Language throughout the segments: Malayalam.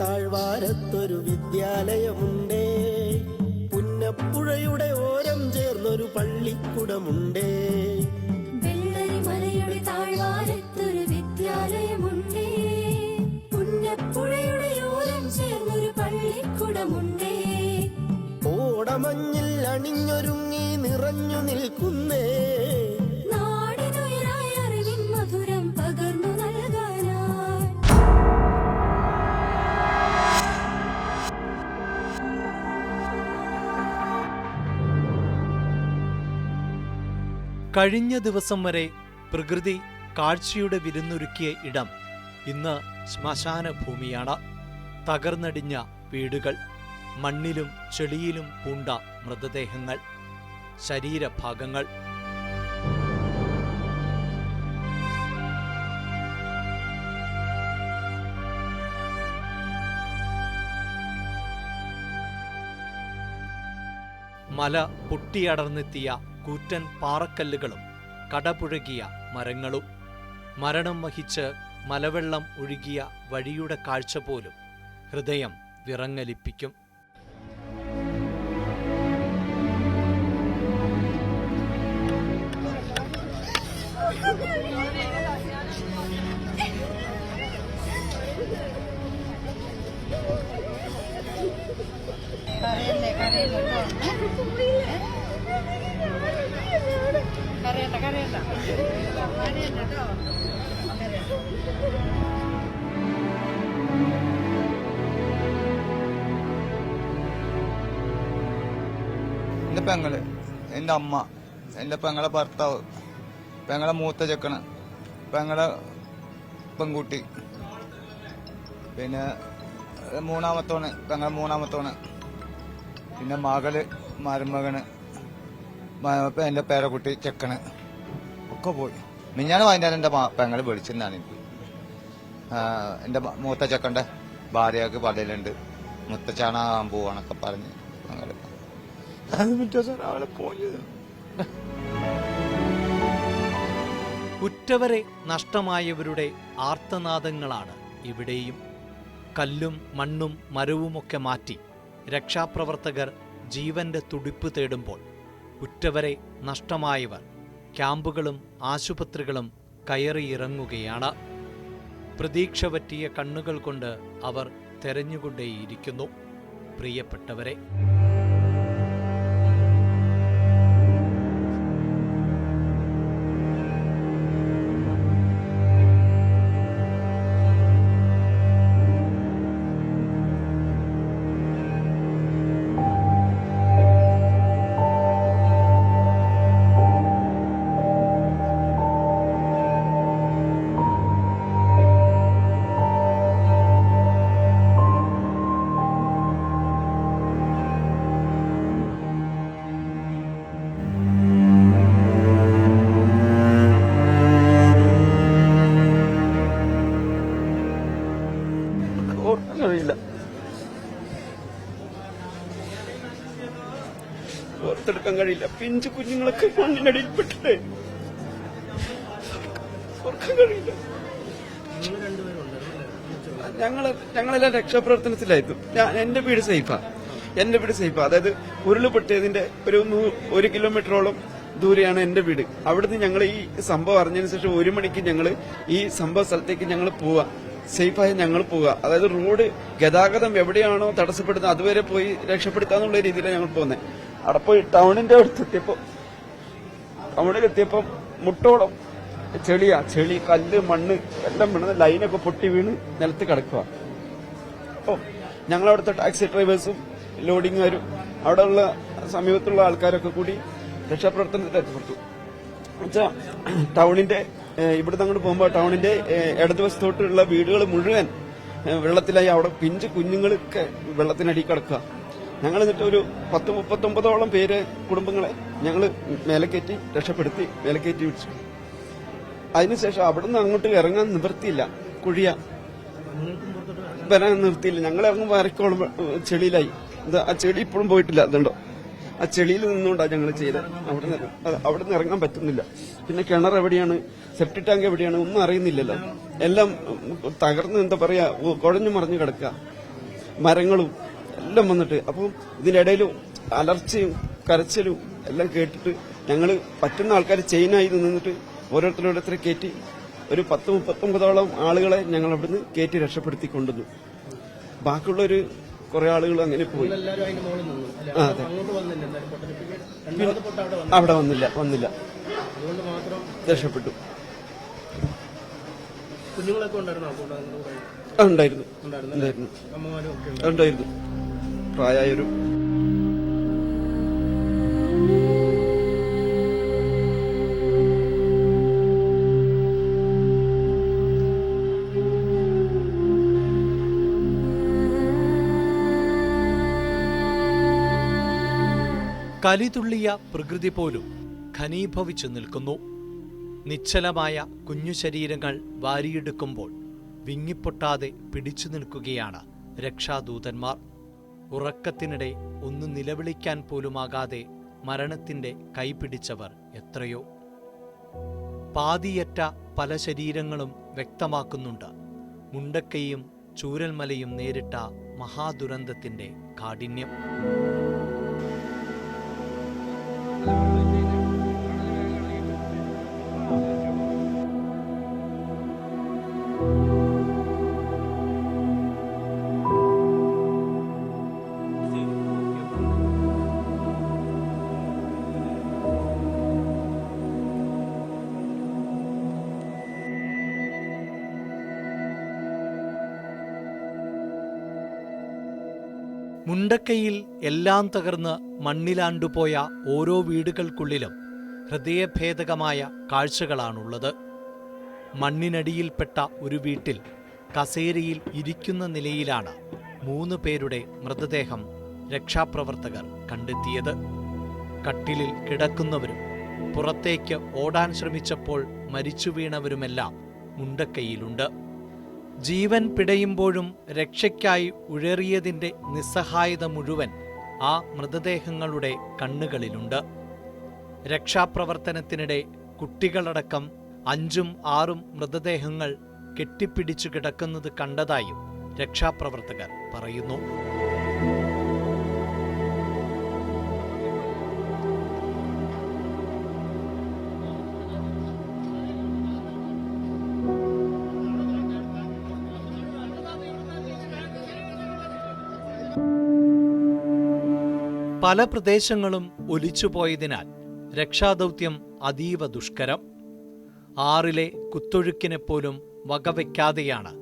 താഴ്വാരത്തൊരു വിദ്യാലയമുണ്ടേ, പുന്നപ്പുഴയുടെ ഓരം ചേർന്നൊരു പള്ളിക്കുടമുണ്ടേ. വെള്ളരിമലയുടെ താഴ്വാരത്തൊരു വിദ്യാലയമുണ്ടേ, പുന്നപ്പുഴയുടെ ഓരം ചേർന്നൊരു പള്ളിക്കുടമുണ്ടേ. ഓടമഞ്ഞിൽ അണിഞ്ഞൊരുങ്ങി നിറഞ്ഞു നിൽക്കുന്നേ, നാടിനുയരായ അറിവിൻ മധുരം പകർന്നു നൽകാനായി. കഴിഞ്ഞ ദിവസം വരെ പ്രകൃതി കാഴ്ചയുടെ വിരുന്നൊരുക്കിയ ഇടം ഇന്ന് ശ്മശാന ഭൂമിയാണ്. തകർന്നടിഞ്ഞ വീടുകൾ, മണ്ണിലും ചെളിയിലും പൂണ്ട മൃതദേഹങ്ങൾ, ശരീരഭാഗങ്ങൾ. മല പൊട്ടിയടർന്നെത്തിയ കൂറ്റൻ പാറക്കല്ലുകളും കടപുഴകിയ മരങ്ങളും, മരണം വഹിച്ച് മലവെള്ളം ഒഴുകിയ വഴിയുടെ കാഴ്ച പോലും ഹൃദയം വിറങ്ങലിപ്പിക്കും. എന്റെ പെങ്ങള്, എന്റെ അമ്മ, എന്റെ പെങ്ങളെ ഭർത്താവ്, പെങ്ങളെ മൂത്ത ചെക്കണ്, പെങ്ങളെ പെൺകുട്ടി, പിന്നെ മൂന്നാമത്തോണ്, പെങ്ങളെ മൂന്നാമത്തോണ്, പിന്നെ മകള്, മരുമകന്, എന്റെ പേരക്കുട്ടി, ചെക്കണ് ഒക്കെ പോയി. മിഞ്ഞാണ് വൈകുന്നേരം എന്റെ പെങ്ങള് വിളിച്ചിരുന്നാണ് എനിക്ക്. എന്റെ മൂത്ത ചെക്കന്റെ ഭാര്യക്ക് പള്ളിയിലുണ്ട്, മുത്തച്ചാണാകാൻ പോവാണൊക്കെ പറഞ്ഞ് ഞങ്ങള് അവളെ പോയത്. ഉറ്റവരെ നഷ്ടമായവരുടെ ആർത്തനാദങ്ങളാണ് ഇവിടെയും. കല്ലും മണ്ണും മരവുമൊക്കെ മാറ്റി രക്ഷാപ്രവർത്തകർ ജീവന്റെ തുടിപ്പ് തേടുമ്പോൾ ഉറ്റവരെ നഷ്ടമായവർ ക്യാമ്പുകളും ആശുപത്രികളും കയറിയിറങ്ങുകയാണ്. പ്രതീക്ഷ പറ്റിയ കണ്ണുകൾ കൊണ്ട് അവർ തെരഞ്ഞുകൊണ്ടേയിരിക്കുന്നു പ്രിയപ്പെട്ടവരെ. ഓർത്തെടുക്കാൻ കഴിയില്ല. പിഞ്ചു കുഞ്ഞുങ്ങളൊക്കെ മണ്ണിനടിയിൽപ്പെട്ടിട്ടേ ഓർക്കാൻ കഴിയില്ല. ഞങ്ങളെല്ലാം രക്ഷാപ്രവർത്തനത്തിലായിരുന്നു. എന്റെ വീട് സേഫാ, അതായത് ഉരുൾപൊട്ടിയതിന്റെ ഒരു 1 കിലോമീറ്ററോളം ദൂരെയാണ് എന്റെ വീട്. അവിടുന്ന് ഞങ്ങൾ ഈ സംഭവം അറിഞ്ഞതിന് ശേഷം 1 മണിക്ക് ഞങ്ങൾ ഈ സംഭവ സ്ഥലത്തേക്ക് ഞങ്ങൾ പോവാ, സേഫായി ഞങ്ങൾ പോവുക. അതായത് റോഡ് ഗതാഗതം എവിടെയാണോ തടസ്സപ്പെടുന്നത് അതുവരെ പോയി രക്ഷപ്പെടുത്താന്നുള്ള രീതിയിലാണ് ഞങ്ങൾ പോകുന്നത്. അവിടെ പോയി ടൗണിലെത്തിയപ്പം മുട്ടോളം ചെളി, കല്ല്, മണ്ണ് എല്ലാം വീണത്, ലൈനൊക്കെ പൊട്ടി വീണ് നിലത്ത് കിടക്കുക. അപ്പോൾ ഞങ്ങളവിടുത്തെ ടാക്സി ഡ്രൈവേഴ്സും ലോഡിങ്ങുകാരും അവിടെയുള്ള സമീപത്തുള്ള ആൾക്കാരൊക്കെ കൂടി രക്ഷാപ്രവർത്തനത്തിൽ ഏർപ്പെട്ടു. എന്നുവെച്ചാൽ ടൗണിന്റെ ഇവിടുന്ന് അങ്ങോട്ട് പോകുമ്പോൾ ടൗണിന്റെ ഇടതുവശത്തോട്ടുള്ള വീടുകൾ മുഴുവൻ വെള്ളത്തിലായി. അവിടെ പിഞ്ചു കുഞ്ഞുങ്ങളൊക്കെ വെള്ളത്തിനടി കിടക്കുക. ഞങ്ങൾ എന്നിട്ട് ഒരു 10-39ഓളം പേര് കുടുംബങ്ങളെ ഞങ്ങൾ മേലക്കയറ്റി രക്ഷപ്പെടുത്തി മേലക്കയറ്റി വിളിച്ചു. അതിനുശേഷം അവിടുന്ന് അങ്ങോട്ട് ഇറങ്ങാൻ നിവൃത്തിയില്ല, കുഴിയ വരാൻ നിർത്തിയില്ല. ഞങ്ങൾ ഇറങ്ങുമ്പോൾ അരക്കോളം ചെളിയിലായി. ആ ചെളി ഇപ്പോഴും പോയിട്ടില്ല, അതുണ്ടോ? ആ ചെളിയിൽ നിന്നുകൊണ്ടാണ് ഞങ്ങൾ ചെയ്തത്. അവിടുന്ന് ഇറങ്ങാൻ പറ്റുന്നില്ല. പിന്നെ കിണർ എവിടെയാണ്, സെപ്റ്റിക് ടാങ്ക് എവിടെയാണ് ഒന്നും അറിയുന്നില്ലല്ലോ. എല്ലാം തകർന്ന് എന്താ പറയാ, കുഴഞ്ഞു മറിഞ്ഞു കിടക്കുക. മരങ്ങളും എല്ലാം വന്നിട്ട്. അപ്പം ഇതിനിടയിലും അലർച്ചയും കരച്ചിലും എല്ലാം കേട്ടിട്ട് ഞങ്ങൾ പറ്റുന്ന ആൾക്കാർ ചെയിനായി നിന്നിട്ട് ഓരോരുത്തരെ കയറ്റി ഒരു 10-39 ആളുകളെ ഞങ്ങൾ അവിടുന്ന് കയറ്റി രക്ഷപ്പെടുത്തി കൊണ്ടുവന്നു. ബാക്കിയുള്ളൊരു കുറെ ആളുകൾ അങ്ങനെ പോയി. അതെ, അവിടെ വന്നില്ല, രക്ഷപ്പെട്ടു. ഉണ്ടായിരുന്നു പ്രായമായൊരു. കലിതുള്ളിയ പ്രകൃതി പോലും ഘനീഭവിച്ചു നിൽക്കുന്നു. നിശ്ചലമായ കുഞ്ഞു ശരീരങ്ങൾ വാരിയെടുക്കുമ്പോൾ വിങ്ങിപ്പൊട്ടാതെ പിടിച്ചു നിൽക്കുകയാണ് രക്ഷാദൂതന്മാർ. ഉറക്കത്തിനിടെ ഒന്ന് നിലവിളിക്കാൻ പോലുമാകാതെ മരണത്തിന്റെ കൈപിടിച്ചവർ എത്രയോ. പാതിയറ്റ പല ശരീരങ്ങളും വ്യക്തമാക്കുന്നുണ്ട് മുണ്ടക്കൈയും ചൂരൽമലയും നേരിട്ട മഹാദുരന്തത്തിന്റെ കാഠിന്യം. മുണ്ടക്കൈയിൽ എല്ലാം തകർന്ന് മണ്ണിലാണ്ടുപോയ ഓരോ വീടുകൾക്കുള്ളിലും ഹൃദയഭേദകമായ കാഴ്ചകളാണുള്ളത്. മണ്ണിനടിയിൽപ്പെട്ട ഒരു വീട്ടിൽ കസേരയിൽ ഇരിക്കുന്ന നിലയിലാണ് 3 പേരുടെ മൃതദേഹം രക്ഷാപ്രവർത്തകർ കണ്ടെത്തിയത്. കട്ടിലിൽ കിടക്കുന്നവരും പുറത്തേക്ക് ഓടാൻ ശ്രമിച്ചപ്പോൾ മരിച്ചു വീണവരുമെല്ലാം മുണ്ടക്കൈയിലുണ്ട്. ജീവൻ പിടയുമ്പോഴും രക്ഷയ്ക്കായി ഉഴറിയതിന്റെ നിസ്സഹായത മുഴുവൻ ആ മൃതദേഹങ്ങളുടെ കണ്ണുകളിലുണ്ട്. രക്ഷാപ്രവർത്തനത്തിനിടെ കുട്ടികളടക്കം 5-6 മൃതദേഹങ്ങൾ കെട്ടിപ്പിടിച്ചു കിടക്കുന്നത് കണ്ടതായും രക്ഷാപ്രവർത്തകർ പറയുന്നു. പല പ്രദേശങ്ങളും ഒലിച്ചുപോയതിനാൽ രക്ഷാദൗത്യം അതീവ ദുഷ്കരം. 6 കുത്തൊഴുക്കിനെപ്പോലും വകവയ്ക്കാതെയാണ്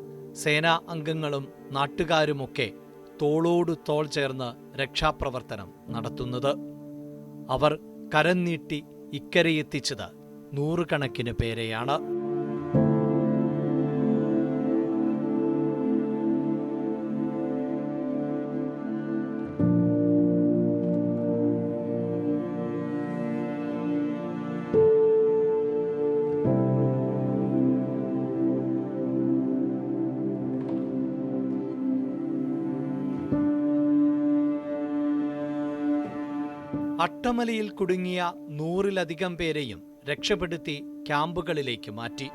സേനാ അംഗങ്ങളും നാട്ടുകാരുമൊക്കെ തോളോടു തോൾ ചേർന്ന് രക്ഷാപ്രവർത്തനം നടത്തുന്നത്. അവർ കരം നീട്ടി ഇക്കരയെത്തിച്ചത് 100 കണക്കിന് പേരെയാണ്. അട്ടമലയിൽ കുടുങ്ങിയ 100-ലധികം പേരെയും രക്ഷപ്പെടുത്തി ക്യാമ്പുകളിലേക്ക് മാറ്റി.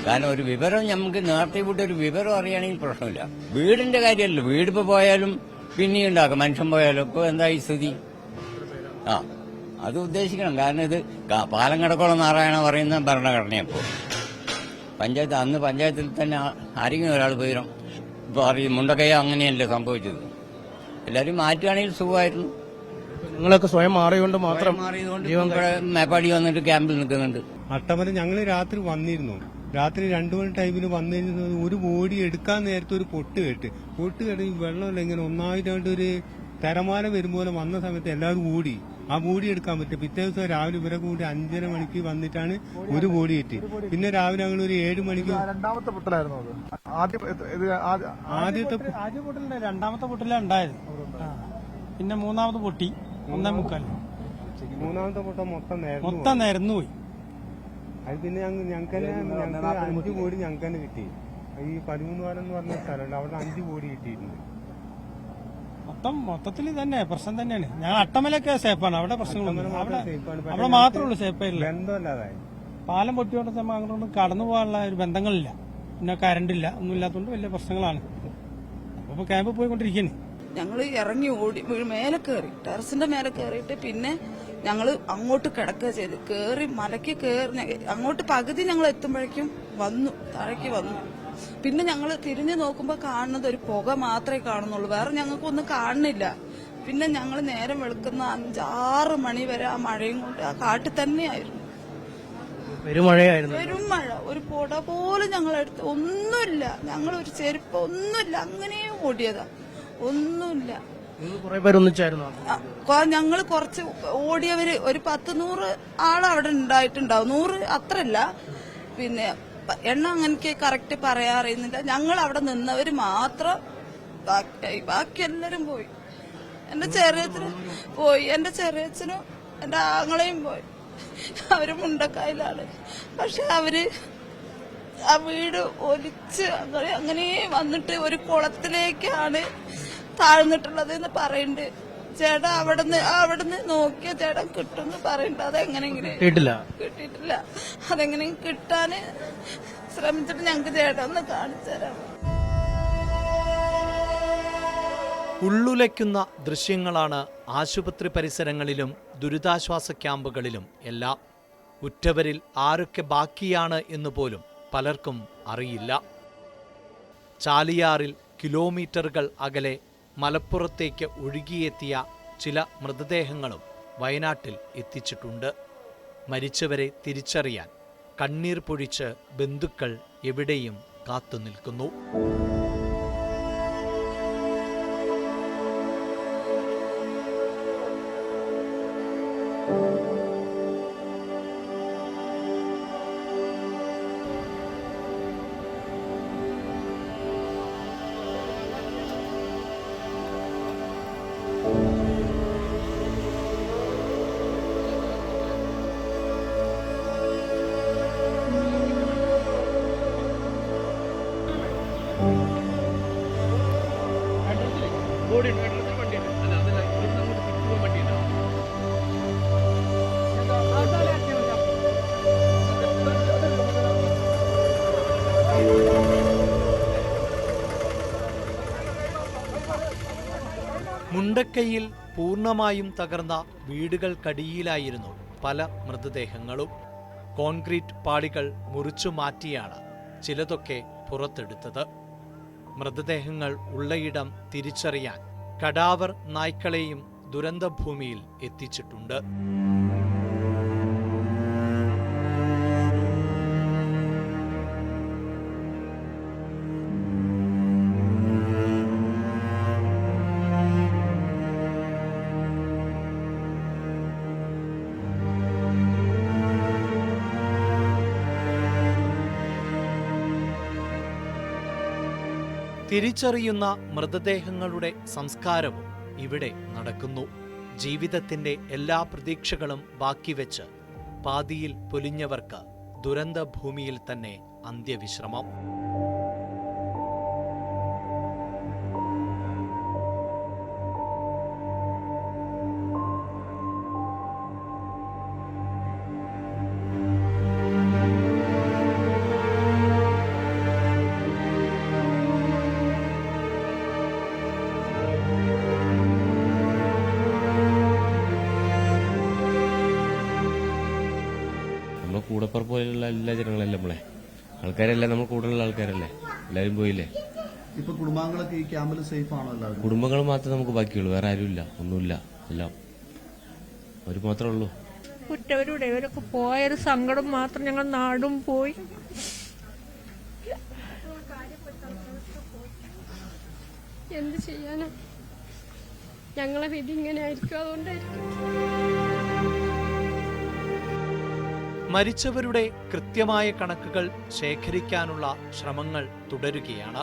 കാരണം ഒരു വിവരം നമുക്ക് നേരത്തെ വിട്ട് ഒരു വിവരം അറിയണമെങ്കിൽ പ്രശ്നമില്ല. വീടിന്റെ കാര്യമല്ല, വീടിപ്പോ പോയാലും പിന്നെയും ഉണ്ടാക്കും, മനുഷ്യൻ പോയാലും. ഇപ്പൊ എന്താ ഈ സ്ഥിതി? അത് ഉദ്ദേശിക്കണം. കാരണം ഇത് പാലങ്കടക്കുളം നാരായണ പറയുന്ന ഭരണഘടനയപ്പോ പഞ്ചായത്ത്, അന്ന് പഞ്ചായത്തിൽ തന്നെ ആരെങ്കിലും ഒരാൾ പോയിരും. ഇപ്പൊ അറിയും മുണ്ടക്കൈ അങ്ങനെയല്ലേ സംഭവിച്ചത്. എല്ലാരും മാറ്റുകയാണെങ്കിൽ സുഖമായിരുന്നു. നിങ്ങളൊക്കെ സ്വയം മാറിയോണ്ട് മാത്രം മേപ്പാടി വന്നിട്ട് ക്യാമ്പിൽ നിൽക്കുന്നുണ്ട്. അട്ടമല ഞങ്ങൾ രാത്രി വന്നിരുന്നു. രാത്രി 2 മണി ടൈമിൽ വന്നിരുന്നത് ഒരു ബോഡി എടുക്കാൻ നേരത്തെ ഒരു പൊട്ട് കേട്ട് വെള്ളമില്ല, ഇങ്ങനെ ഒന്നായിട്ട് ഒരു തിരമാല വരുമ്പോലെ വന്ന സമയത്ത് എല്ലാവരും ഓടി. ആ ബോഡി എടുക്കാൻ പറ്റും. പിറ്റേ ദിവസം രാവിലെ ഇവരെ കൂടി 5:30 മണിക്ക് വന്നിട്ടാണ് ഒരു ബോഡി കിട്ടി. പിന്നെ രാവിലെ ഞങ്ങൾ ഒരു 7 മണിക്ക് രണ്ടാമത്തെ പൊട്ടലായിരുന്നു ആദ്യത്തെ പൊട്ടലിന്റെ രണ്ടാമത്തെ പൊട്ടലാണ് ഉണ്ടായത്. പിന്നെ മൂന്നാമത്തെ പൊട്ടി 1:45. മൂന്നാമത്തെ പൊട്ട മൊത്തം നേർന്നു പോയി. അത് പിന്നെ ഞങ്ങൾക്ക് 5 ബോഡി ഞങ്ങൾക്ക് തന്നെ കിട്ടി. ഈ 13 വാരം എന്ന് പറഞ്ഞ സ്ഥലമുണ്ട്, അവിടെ 5 ബോഡി കിട്ടിയിട്ടുണ്ട്. മൊത്തത്തിൽ തന്നെ പ്രശ്നം തന്നെയാണ്. ഞങ്ങൾ അട്ടമലൊക്കെ സേഫാണ്, അവിടെ പ്രശ്നങ്ങളൊന്നും അവിടെ മാത്രമേ ഉള്ളൂ സേഫായില്ല. ബന്ധമല്ലാതായി പാലം പൊട്ടിയോണ്ട് നമ്മൾ അങ്ങോട്ട് കടന്നു പോകാനുള്ള ഒരു ബന്ധങ്ങളില്ല, പിന്നെ കറണ്ടില്ല, ഒന്നും ഇല്ലാത്തതുകൊണ്ട് വലിയ പ്രശ്നങ്ങളാണ്. അപ്പൊ ക്യാമ്പ് പോയിക്കൊണ്ടിരിക്കുന്നു. ഞങ്ങൾ ഇറങ്ങി ഓടി മേലെ കയറി, ടെറസിന്റെ മേലെ കയറിയിട്ട് പിന്നെ ഞങ്ങൾ അങ്ങോട്ട് കിടക്കുക ചെയ്ത് കയറി മലയ്ക്ക് കയറി അങ്ങോട്ട് പകുതി ഞങ്ങൾ എത്തുമ്പോഴേക്കും വന്നു, താഴേക്ക് വന്നു. പിന്നെ ഞങ്ങൾ തിരിഞ്ഞു നോക്കുമ്പോൾ കാണുന്നത് ഒരു പുക മാത്രമേ കാണുന്നുള്ളൂ, വേറെ ഞങ്ങൾക്കൊന്നും കാണുന്നില്ല. പിന്നെ ഞങ്ങൾ നേരം വെളുക്കുന്ന 5-6 മണി വരെ ആ മഴയും കൊണ്ട് ആ കാട്ടിൽ തന്നെയായിരുന്നു. പെരുമഴ, ഒരു പുട പോലും ഞങ്ങളെടുത്ത് ഒന്നുമില്ല, ഞങ്ങൾ ഒരു ചെരുപ്പ് ഒന്നുമില്ല, അങ്ങനെ ഓടിയതാ, ഒന്നുമില്ല. ഞങ്ങൾ കുറച്ച് ഓടിയവര് ഒരു 10-100 ആളവിടെ ഉണ്ടായിട്ടുണ്ടാവും, 100 അത്രല്ല, പിന്നെ എണ്ണം എനിക്ക് കറക്റ്റ് പറയാൻ അറിയുന്നില്ല. ഞങ്ങൾ അവിടെ നിന്നവര് മാത്രം ബാക്കി എല്ലാരും പോയി. എന്റെ ചെറിയച്ഛനും പോയി, എന്റെ ചെറിയച്ഛനും എന്റെ ആങ്ങളെയും പോയി. അവര് മുണ്ടക്കായലാണ്. പക്ഷെ അവര് ആ വീട് ഒലിച്ച് അങ്ങനെ വന്നിട്ട് ഒരു കുളത്തിലേക്കാണ് താഴ്ന്നിട്ടുള്ളത് എന്ന് പറയുന്നുണ്ട്. ചേട്ടാ അവിടുന്ന് നോക്കിയ ചേട്ടൻ കിട്ടുമെന്ന് പറയുന്നുണ്ട്. അതെങ്ങനെയെങ്കിലും കിട്ടിയിട്ടില്ല. അതെങ്ങനെയും കിട്ടാന് ശ്രമിച്ചിട്ട് ഞങ്ങക്ക് ചേട്ടൻ ഒന്ന് കാണിച്ചു തരാം. ഉള്ളുലയ്ക്കുന്ന ദൃശ്യങ്ങളാണ് ആശുപത്രി പരിസരങ്ങളിലും ദുരിതാശ്വാസ ക്യാമ്പുകളിലും എല്ലാം. ഉറ്റവരിൽ ആരൊക്കെ ബാക്കിയാണ് എന്ന് പോലും പലർക്കും അറിയില്ല. ചാലിയാറിൽ കിലോമീറ്ററുകൾ അകലെ മലപ്പുറത്തേക്ക് ഒഴുകിയെത്തിയ ചില മൃതദേഹങ്ങളും വയനാട്ടിൽ എത്തിച്ചിട്ടുണ്ട്. മരിച്ചവരെ തിരിച്ചറിയാൻ കണ്ണീർ പൊഴിച്ച് ബന്ധുക്കൾ എവിടെയും കാത്തുനിൽക്കുന്നു. മുണ്ടക്കയിൽ പൂർണ്ണമായും തകർന്ന വീടുകൾക്കടിയിലായിരുന്നു പല മൃതദേഹങ്ങളും. കോൺക്രീറ്റ് പാളികൾ മുറിച്ചു മാറ്റിയാണ് ചിലതൊക്കെ പുറത്തെടുത്തത്. മൃതദേഹങ്ങൾ ഉള്ളയിടം തിരിച്ചറിയാൻ കടാവർ നായ്ക്കളെയും ദുരന്തഭൂമിയിൽ എത്തിച്ചിട്ടുണ്ട്. തിരിച്ചറിയുന്ന മൃതദേഹങ്ങളുടെ സംസ്കാരവും ഇവിടെ നടക്കുന്നു. ജീവിതത്തിന്റെ എല്ലാ പ്രതീക്ഷകളും ബാക്കിവെച്ച് പാതിയിൽ പൊലിഞ്ഞവർക്ക് ദുരന്തഭൂമിയിൽ തന്നെ അന്ത്യവിശ്രമം. കൂടപ്പുറപ്പോലുള്ള എല്ലാ ജനങ്ങളല്ലേ നമ്മളെ ആൾക്കാരെല്ലാം നമ്മൾ കൂടുതലുള്ള ആൾക്കാരല്ലേ, എല്ലാവരും പോയില്ലേ. ഇപ്പൊ കുടുംബാംഗങ്ങളൊക്കെ ഈ ക്യാമ്പിൽ സേഫ് ആണോ? എല്ലാവരും കുടുംബങ്ങൾ മാത്രമേ നമുക്ക് ബാക്കിയുള്ളൂ, വേറെ ആരുമില്ല, ഒന്നുമില്ല, എല്ലാം അവർ മാത്രമേ ഉള്ളൂ. ഉറ്റവരുടെ ഇവരൊക്കെ പോയൊരു സങ്കടം മാത്രം. ഞങ്ങൾ നാടും പോയി. എന്ത് ചെയ്യാനാ, ഞങ്ങളെ വിധി ഇങ്ങനെ ആയിരിക്കും, അതുകൊണ്ടായിരിക്കും. മരിച്ചവരുടെ കൃത്യമായ കണക്കുകൾ ശേഖരിക്കാനുള്ള ശ്രമങ്ങൾ തുടരുകയാണ്.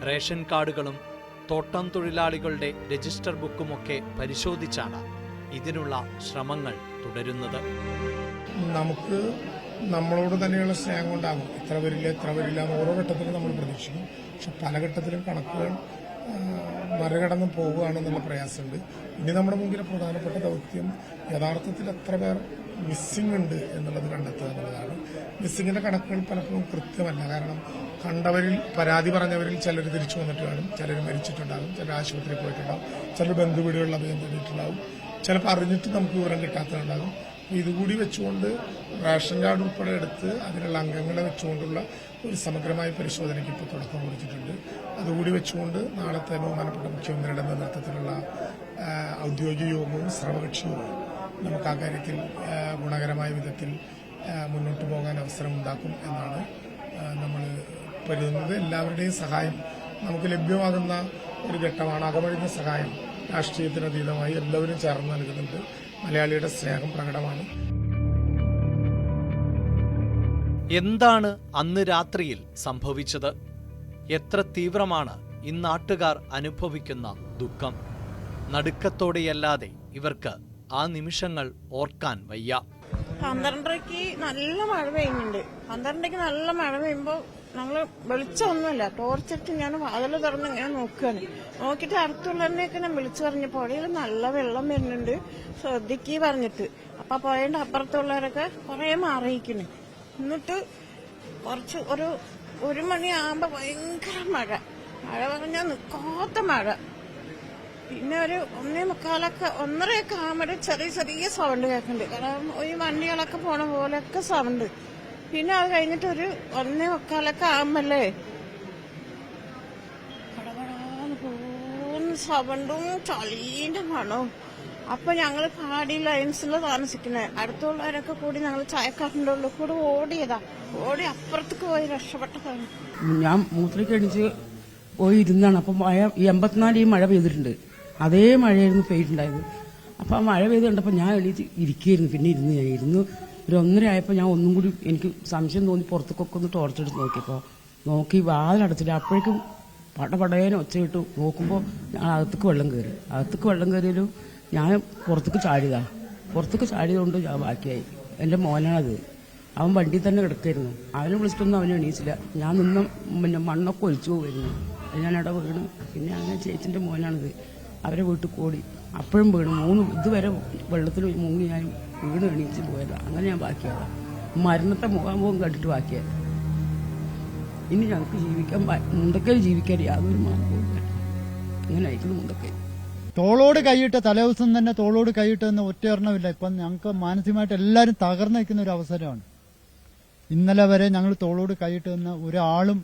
റേഷൻ കാർഡുകളും തോട്ടം തൊഴിലാളികളുടെ രജിസ്റ്റർ ബുക്കുമൊക്കെ പരിശോധിച്ചാണ് ഇതിനുള്ള ശ്രമങ്ങൾ തുടരുന്നത്. നമുക്ക് നമ്മളോട് തന്നെയുള്ള സ്നേഹം കൊണ്ടാകും ഇത്ര വരില്ല എന്ന് ഓരോ ഘട്ടത്തിലും നമ്മൾ പ്രതീക്ഷിക്കും. പക്ഷെ പല ഘട്ടത്തിലും കണക്കുകൾ മറികടന്ന് പോവുകയാണെന്നുള്ള പ്രയാസമുണ്ട്. ഇനി നമ്മുടെ മുമ്പിലെ പ്രധാനപ്പെട്ട ദൗത്യം യഥാർത്ഥത്തിൽ എത്ര പേർ മിസ്സിംഗ് ഉണ്ട് എന്നുള്ളത് കണ്ടെത്തുക എന്നുള്ളതാണ്. മിസ്സിങ്ങിന്റെ കണക്കുകൾ പലപ്പോഴും കൃത്യമല്ല. കാരണം കണ്ടവരിൽ പരാതി പറഞ്ഞവരിൽ ചിലർ തിരിച്ചു വന്നിട്ട് കാണും, ചിലർ മരിച്ചിട്ടുണ്ടാകും, ചിലർ ആശുപത്രിയിൽ പോയിട്ടുണ്ടാകും, ചിലർ ബന്ധുവീടുകളിൽ അഭയം തേടിയിട്ടുണ്ടാകും, ചിലപ്പോൾ അറിഞ്ഞിട്ട് നമുക്ക് വിവരം കിട്ടാത്തതുണ്ടാകും. ഇതുകൂടി വെച്ചുകൊണ്ട് റേഷൻ കാർഡ് ഉൾപ്പെടെ എടുത്ത് അതിലുള്ള അംഗങ്ങളെ വെച്ചുകൊണ്ടുള്ള ഒരു സമഗ്രമായ പരിശോധനയ്ക്ക് ഇപ്പോൾ തുടക്കം കുറിച്ചിട്ടുണ്ട്. അതുകൂടി വെച്ചുകൊണ്ട് നാളത്തെ ബഹുമാനപ്പെട്ട മുഖ്യമന്ത്രിയുടെ നേതൃത്വത്തിലുള്ള ഔദ്യോഗിക യോഗവും സർവകക്ഷി യോഗവും നമുക്ക് ആ കാര്യത്തിൽ ഗുണകരമായ വിധത്തിൽ മുന്നോട്ട് പോകാൻ അവസരമുണ്ടാക്കും എന്നാണ് നമ്മൾ കരുതുന്നത്. എല്ലാവരുടെയും സഹായം നമുക്ക് ലഭ്യമാകുന്ന ഒരു ഘട്ടമാണ്. അകമഴിഞ്ഞ സഹായം രാഷ്ട്രീയത്തിനതീതമായി എല്ലാവരും ചേർന്ന് നൽകുന്നുണ്ട്. മലയാളിയുടെ സ്നേഹം പ്രകടമാണ്. എന്താണ് അന്ന് രാത്രിയിൽ സംഭവിച്ചത്? എത്ര തീവ്രമാണ് ഇന്നാട്ടുകാർ അനുഭവിക്കുന്ന ദുഃഖം? നടുക്കത്തോടെയല്ലാതെ ഇവർക്ക് ആ നിമിഷങ്ങൾ ഓർക്കാൻ വയ്യ. 12:30 നല്ല മഴ പെയ്യുന്നുണ്ട്. 12:30 നല്ല മഴ പെയ്യുമ്പോൾ ഞങ്ങൾ വെളിച്ചമൊന്നുമില്ല, ടോർച്ചിട്ട് ഞാൻ വാതിൽ തുറന്ന് ഇങ്ങനെ നോക്കുകയാണ്. നോക്കിയിട്ട് അടുത്തുള്ളവരെയൊക്കെ ഞാൻ വിളിച്ചു പറഞ്ഞു, പുഴയിൽ നല്ല വെള്ളം വരുന്നുണ്ട്, ശ്രദ്ധിക്കുക പറഞ്ഞിട്ട്. അപ്പൊ പുഴയുടെ അപ്പുറത്തുള്ളവരൊക്കെ കുറെ മാറിയിരിക്കുന്നു. എന്നിട്ട് കുറച്ച് ഒരു മണിയാകുമ്പോ ഭയങ്കര മഴ പറഞ്ഞാൽ നിൽക്കാത്ത മഴ. പിന്നെ ഒരു 1:45 ആകുമ്പോൾ ചെറിയ സൗണ്ട് കേൾക്കുന്നുണ്ട്. കാരണം ഈ വണ്ടികളൊക്കെ പോണ പോലെയൊക്കെ സൗണ്ട്. പിന്നെ അത് കഴിഞ്ഞിട്ട് ഒരു 1:45 ആകുമ്പല്ലേ കടകടാന്ന് പോകുന്ന സൗണ്ടും ചളീന്റെ മണവും. അപ്പൊ ഞങ്ങൾ പാടി ലൈൻസിൽ താമസിക്കുന്നത്. അടുത്തുള്ളവരൊക്കെ കൂടി ഞങ്ങൾ ചായക്കാരൻ്റെ ഉള്ളിൽ കൂടെ ഓടി അപ്പുറത്തേക്ക് പോയി രക്ഷപ്പെട്ടതാണ്. ഞാൻ മൂത്രയ്ക്കടിച്ച് പോയി ഇരുന്നാണ്. അപ്പം മഴ 84 മഴ പെയ്തിട്ടുണ്ട്. അതേ മഴയായിരുന്നു പെയ്തിട്ടുണ്ടായത്. അപ്പം ആ മഴ പെയ്ത് കണ്ടപ്പോൾ ഞാൻ എണീറ്റ് ഇരിക്കുകയായിരുന്നു. പിന്നെ ഇരുന്ന് ഒരു 1:30 ആയപ്പോൾ ഞാൻ ഒന്നും കൂടി എനിക്ക് സംശയം തോന്നി പുറത്തേക്കൊക്കെ ഒന്ന് ടോർച്ചെടുത്ത് നോക്കി വാതിലടച്ചില്ല. അപ്പോഴേക്കും പടപടേനെ ഒച്ചയിട്ട് നോക്കുമ്പോൾ ഞാൻ അകത്തേക്ക് വെള്ളം കയറിയാലും ഞാൻ പുറത്തേക്ക് ചാടിയതുകൊണ്ട് ഞാൻ ബാക്കിയായി. എൻ്റെ മോനാണത്. അവൻ വണ്ടിയിൽ തന്നെ കിടക്കായിരുന്നു. അവനെ വിളിച്ചിട്ടൊന്നും അവനെ എണീച്ചില്ല. ഞാൻ പിന്നെ മണ്ണൊക്കെ ഒലിച്ചു പോകുമായിരുന്നു. ഞാൻ അവിടെ വീണ്. പിന്നെ അങ്ങനെ ചേച്ചിൻ്റെ മോനാണിത്. അവരെ വീട്ടിൽ കൂടി അപ്പോഴും വീണു. ഇതുവരെ വെള്ളത്തിൽ മുങ്ങി ഞാൻ വീണ് എണീച്ച് പോയതാണ്. അങ്ങനെ ഞാൻ ബാക്കിയതാണ്. മരണത്തെ മുഖാമുഖം കണ്ടിട്ട് ബാക്കിയത്. ഇനി ഞങ്ങൾക്ക് മുണ്ടക്കയിൽ ജീവിക്കാൻ യാതൊരു മാർഗവുമില്ല. ഇങ്ങനെ അയക്കുന്നു മുണ്ടക്കൈ. തോളോട് കൈയിട്ട് തലേദിവസം തന്നെ തോളോട് കൈയിട്ടെന്ന് ഒറ്റയെണ്ണമില്ല. ഇപ്പം ഞങ്ങൾക്ക് മാനസികമായിട്ട് എല്ലാവരും തകർന്നു നിൽക്കുന്ന ഒരു അവസരമാണ്. ഇന്നലെ വരെ ഞങ്ങൾ തോളോട് കൈയിട്ട് നിന്ന ഒരാളും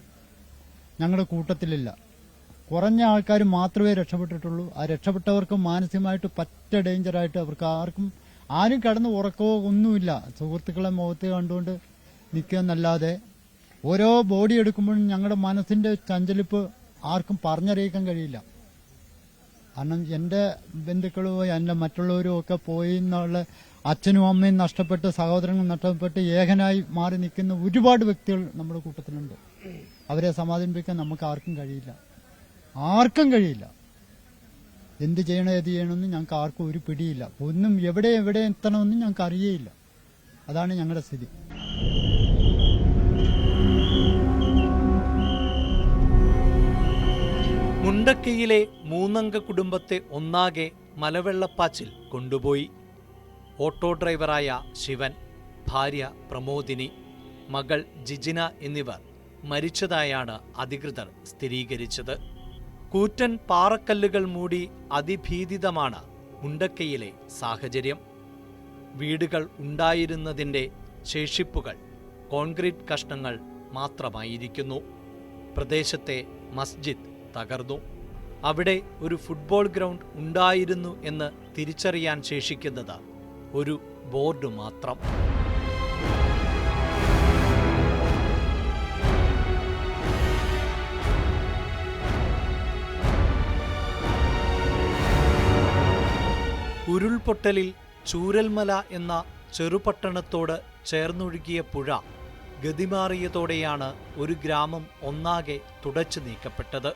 ഞങ്ങളുടെ കൂട്ടത്തിലില്ല. കുറഞ്ഞ ആൾക്കാർ മാത്രമേ രക്ഷപ്പെട്ടിട്ടുള്ളൂ. ആ രക്ഷപ്പെട്ടവർക്ക് മാനസികമായിട്ട് പറ്റ ഡേഞ്ചറായിട്ട് അവർക്ക് ആരും കിടന്ന് ഉറക്കമോ ഒന്നുമില്ല. സുഹൃത്തുക്കളെ മുഖത്ത് കണ്ടുകൊണ്ട് നിൽക്കുകയെന്നല്ലാതെ ഓരോ ബോഡി എടുക്കുമ്പോഴും ഞങ്ങളുടെ മനസ്സിന്റെ ചഞ്ചലിപ്പ് ആർക്കും പറഞ്ഞറിയിക്കാൻ കഴിയില്ല. കാരണം എൻ്റെ ബന്ധുക്കളും എൻ്റെ മറ്റുള്ളവരും ഒക്കെ പോയി എന്നുള്ള അച്ഛനും അമ്മയും നഷ്ടപ്പെട്ട് സഹോദരങ്ങളും നഷ്ടപ്പെട്ട് ഏകനായി മാറി നിൽക്കുന്ന ഒരുപാട് വ്യക്തികൾ നമ്മുടെ കൂട്ടത്തിലുണ്ട്. അവരെ സമാധാനിപ്പിക്കാൻ നമുക്ക് ആർക്കും കഴിയില്ല. എന്ത് ചെയ്യണമെന്ന് ഞങ്ങൾക്ക് ആർക്കും ഒരു പിടിയില്ല. ഒന്നും എവിടെ എത്തണമെന്നും ഞങ്ങൾക്ക് അറിയേയില്ല. അതാണ് ഞങ്ങളുടെ സ്ഥിതി. മുണ്ടക്കയിലെ 3 അംഗ കുടുംബത്തെ ഒന്നാകെ മലവെള്ളപ്പാച്ചിൽ കൊണ്ടുപോയി. ഓട്ടോ ഡ്രൈവറായ ശിവൻ, ഭാര്യ പ്രമോദിനി, മകൾ ജിജിന എന്നിവർ മരിച്ചതായാണ് അധികൃതർ സ്ഥിരീകരിച്ചത്. കൂറ്റൻ പാറക്കല്ലുകൾ മൂടി അതിഭീതിതമാണ് മുണ്ടക്കയിലെ സാഹചര്യം. വീടുകൾ ഉണ്ടായിരുന്നതിൻ്റെ ശേഷിപ്പുകൾ കോൺക്രീറ്റ് കഷ്ണങ്ങൾ മാത്രമായിരിക്കുന്നു. പ്രദേശത്തെ മസ്ജിദ് തകർന്നു. അവിടെ ഒരു ഫുട്ബോൾ ഗ്രൗണ്ട് ഉണ്ടായിരുന്നു എന്ന് തിരിച്ചറിയാൻ ശേഷിക്കുന്നത് ഒരു ബോർഡ് മാത്രം. ഉരുൾപൊട്ടലിൽ ചൂരൽമല എന്ന ചെറുപട്ടണത്തോട് ചേർന്നൊഴുകിയ പുഴ ഗതിമാറിയതോടെയാണ് ഒരു ഗ്രാമം ഒന്നാകെ തുടച്ചു നീക്കപ്പെട്ടത്.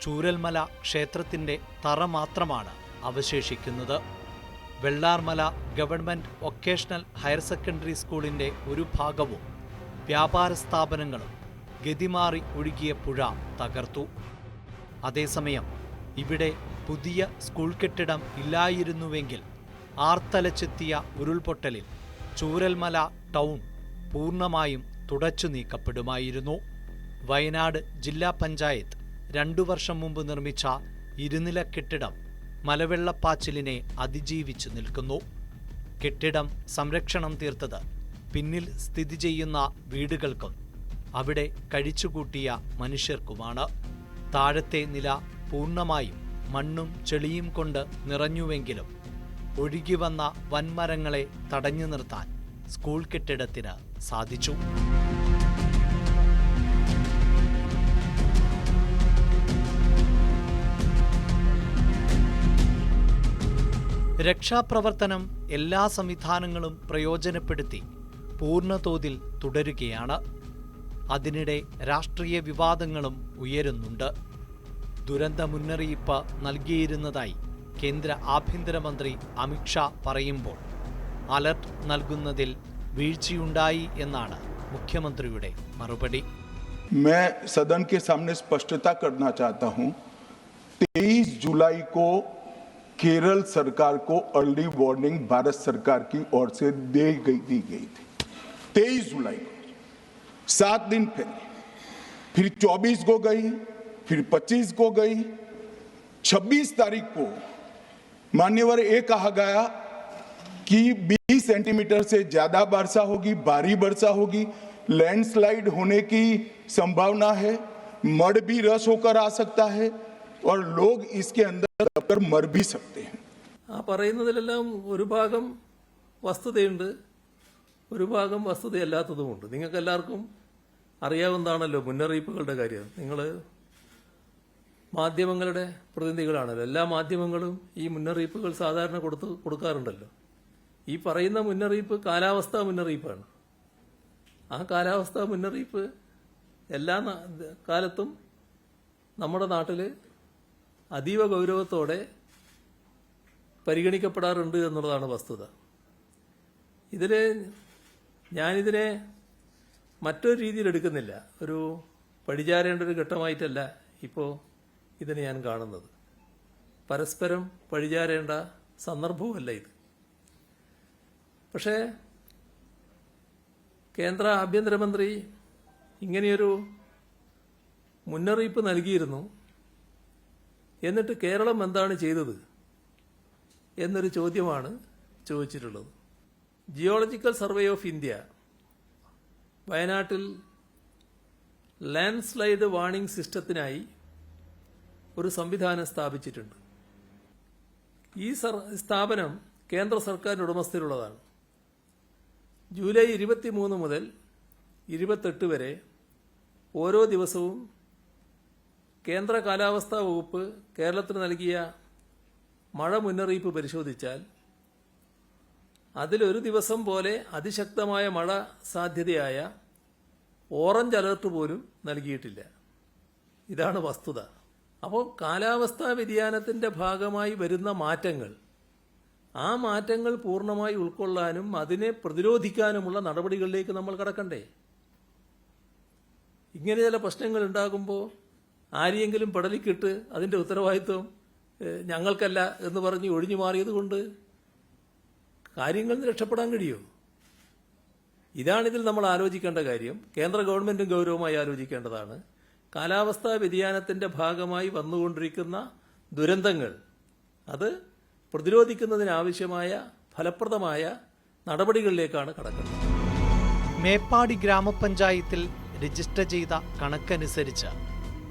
ചൂരൽമല ക്ഷേത്രത്തിന്റെ തറ മാത്രമാണ് അവശേഷിക്കുന്നത്. Vellarmala government vocational higher secondary സ്കൂളിന്റെ ഒരു ഭാഗവും വ്യാപാര സ്ഥാപനങ്ങളും ഗതിമാറി ഒഴുകിയ പുഴ തകർത്തു. അതേസമയം ഇവിടെ പുതിയ സ്കൂൾ കെട്ടിടം ഇല്ലായിരുന്നുവെങ്കിൽ ആർത്തലച്ചെത്തിയ ഉരുൾപൊട്ടലിൽ ചൂരൽമല ടൗൺ പൂർണ്ണമായും തുടച്ചു നീക്കപ്പെടുമായിരുന്നു. വയനാട് ജില്ലാ പഞ്ചായത്ത് 2 വർഷം മുമ്പ് നിർമ്മിച്ച ഇരുനില കെട്ടിടം മലവെള്ളപ്പാച്ചിലിനെ അതിജീവിച്ചു നിൽക്കുന്നു. കെട്ടിടം സംരക്ഷണം തീർത്തത് പിന്നിൽ സ്ഥിതി ചെയ്യുന്ന വീടുകൾക്കും അവിടെ കഴിച്ചുകൂട്ടിയ മനുഷ്യർക്കുമാണ്. താഴത്തെ നില പൂർണ്ണമായും മണ്ണും ചെളിയും കൊണ്ട് നിറഞ്ഞുവെങ്കിലും ഒഴുകിവന്ന വൻമരങ്ങളെ തടഞ്ഞു നിർത്താൻ സ്കൂൾ കെട്ടിടത്തിന് സാധിച്ചു. രക്ഷാപ്രവർത്തനം എല്ലാ സംവിധാനങ്ങളും പ്രയോജനപ്പെടുത്തി പൂർണ്ണതോതിൽ തുടരുകയാണ്. അതിനിടെ രാഷ്ട്രീയ വിവാദങ്ങളും ഉയരുന്നുണ്ട്. ദുരന്ത മുന്നറിയിപ്പ് നൽകിയിരുന്നതായി കേന്ദ്ര ആഭ്യന്തരമന്ത്രി അമിത്ഷാ പറയുമ്പോൾ അലർട്ട് നൽകുന്നതിൽ വീഴ്ചയുണ്ടായി എന്നാണ് മുഖ്യമന്ത്രിയുടെ മറുപടി. मैं सदन के सामने स्पष्टता करना चाहता हूं, 23 जुलाई को केरल सरकार को अर्ली वार्निंग भारत सरकार की ओर से दी गई थी. 23 जुलाई को 7 दिन फिर 24 को गई, फिर 25 को गई, 26 तारीख को मान्यवर ये कहा गया कि 20 सेंटीमीटर से ज्यादा वर्षा होगी, भारी वर्षा होगी, लैंडस्लाइड होने की संभावना है, मड भी रस होकर आ सकता है और लोग इसके अंदर दबकर मर भी सकते हैं. ആ പറയുന്നതിലെല്ലാം ഒരു ഭാഗം വസ്തുതയുണ്ട്, ഒരു ഭാഗം വസ്തുതയല്ലാത്തതുമുണ്ട്. നിങ്ങൾക്ക് എല്ലാവർക്കും അറിയാവുന്നതാണല്ലോ മുന്നറിയിപ്പുകളുടെ കാര്യം. നിങ്ങൾ മാധ്യമങ്ങളുടെ പ്രതിനിധികളാണല്ലോ. എല്ലാ മാധ്യമങ്ങളും ഈ മുന്നറിയിപ്പുകൾ സാധാരണ കൊടുക്കാറുണ്ടല്ലോ. ഈ പറയുന്ന മുന്നറിയിപ്പ് കാലാവസ്ഥാ മുന്നറിയിപ്പാണ്. ആ കാലാവസ്ഥാ മുന്നറിയിപ്പ് എല്ലാ കാലത്തും നമ്മുടെ നാട്ടിൽ അതീവ ഗൗരവത്തോടെ പരിഗണിക്കപ്പെടാറുണ്ട് എന്നുള്ളതാണ് വസ്തുത. ഞാനിതിനെ മറ്റൊരു രീതിയിൽ എടുക്കുന്നില്ല. ഒരു പഴിചാരേണ്ട ഒരു ഘട്ടമായിട്ടല്ല ഇപ്പോൾ ഇതിനെ ഞാൻ കാണുന്നത്. പരസ്പരം പഴിചാരേണ്ട സന്ദർഭവുമല്ല ഇത്. പക്ഷേ കേന്ദ്ര ആഭ്യന്തരമന്ത്രി ഇങ്ങനെയൊരു മുന്നറിയിപ്പ് നൽകിയിരുന്നു. എന്നിട്ട് കേരളം എന്താണ് ചെയ്തത് എന്നൊരു ചോദ്യമാണ് ചോദിച്ചിട്ടുള്ളത്. ജിയോളജിക്കൽ സർവേ ഓഫ് ഇന്ത്യ വയനാട്ടിൽ ലാൻഡ് സ്ലൈഡ് വാർണിംഗ് സിസ്റ്റത്തിനായി ഒരു സംവിധാനം സ്ഥാപിച്ചിട്ടുണ്ട്. ഈ സ്ഥാപനം കേന്ദ്ര സർക്കാരിന്റെ ഉടമസ്ഥയിലുള്ളതാണ്. ജൂലൈ 23 മുതൽ 28 വരെ ഓരോ ദിവസവും കേന്ദ്ര കാലാവസ്ഥാ വകുപ്പ് കേരളത്തിന് നൽകിയ മഴ മുന്നറിയിപ്പ് പരിശോധിച്ചാൽ അതിലൊരു ദിവസം പോലെ അതിശക്തമായ മഴ സാധ്യതയായ ഓറഞ്ച് അലർട്ട് പോലും നൽകിയിട്ടില്ല. ഇതാണ് വസ്തുത. അപ്പോൾ കാലാവസ്ഥാ വ്യതിയാനത്തിന്റെ ഭാഗമായി വരുന്ന മാറ്റങ്ങൾ, ആ മാറ്റങ്ങൾ പൂർണ്ണമായി ഉൾക്കൊള്ളാനും അതിനെ പ്രതിരോധിക്കാനുമുള്ള നടപടികളിലേക്ക് നമ്മൾ കടക്കണ്ടേ? ഇങ്ങനെ ചില പ്രശ്നങ്ങൾ ഉണ്ടാകുമ്പോൾ ആരെയെങ്കിലും പടലിക്കിട്ട് അതിന്റെ ഉത്തരവാദിത്വം ഞങ്ങൾക്കല്ല എന്ന് പറഞ്ഞ് ഒഴിഞ്ഞു മാറിയത് കൊണ്ട് കാര്യങ്ങളിൽ നിന്ന് രക്ഷപ്പെടാൻ കഴിയുമോ? ഇതാണിതിൽ നമ്മൾ ആലോചിക്കേണ്ട കാര്യം. കേന്ദ്ര ഗവൺമെന്റും ഗൗരവമായി ആലോചിക്കേണ്ടതാണ്. കാലാവസ്ഥാ വ്യതിയാനത്തിന്റെ ഭാഗമായി വന്നുകൊണ്ടിരിക്കുന്ന ദുരന്തങ്ങൾ അത് പ്രതിരോധിക്കുന്നതിനാവശ്യമായ ഫലപ്രദമായ നടപടികളിലേക്കാണ് കടക്കുന്നത്. മേപ്പാടി ഗ്രാമപഞ്ചായത്തിൽ രജിസ്റ്റർ ചെയ്ത കണക്കനുസരിച്ച്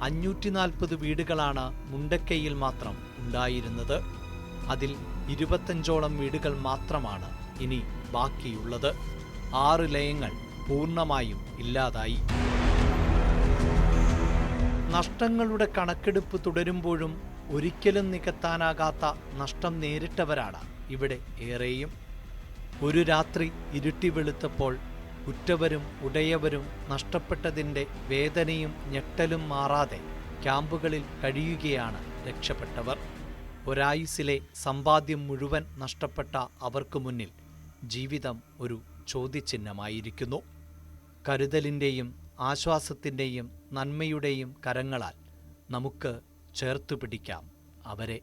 540 വീടുകളാണ് മുണ്ടക്കയിൽ മാത്രം ഉണ്ടായിരുന്നത്. അതിൽ 25ഓളം വീടുകൾ മാത്രമാണ് ഇനി ബാക്കിയുള്ളത്. 6 ലയങ്ങൾ പൂർണ്ണമായും ഇല്ലാതായി. നഷ്ടങ്ങളുടെ കണക്കെടുപ്പ് തുടരുമ്പോഴും ഒരിക്കലും നികത്താനാകാത്ത നഷ്ടം നേരിട്ടവരാണ് ഇവിടെ ഏറെയും. ഒരു രാത്രി ഇരുട്ടി വെളുത്തപ്പോൾ ഉറ്റവരും ഉടയവരും നഷ്ടപ്പെട്ടതിൻ്റെ വേദനയും ഞെട്ടലും മാറാതെ ക്യാമ്പുകളിൽ കഴിയുകയാണ് രക്ഷപ്പെട്ടവർ. ഒരായുസിലെ സമ്പാദ്യം മുഴുവൻ നഷ്ടപ്പെട്ട അവർക്ക് മുന്നിൽ ജീവിതം ഒരു ചോദ്യചിഹ്നമായിരിക്കുന്നു. കരുതലിൻ്റെയും ആശ്വാസത്തിൻ്റെയും നന്മയുടെയും കരങ്ങളാൽ നമുക്ക് ചേർത്തു പിടിക്കാം, അവരെ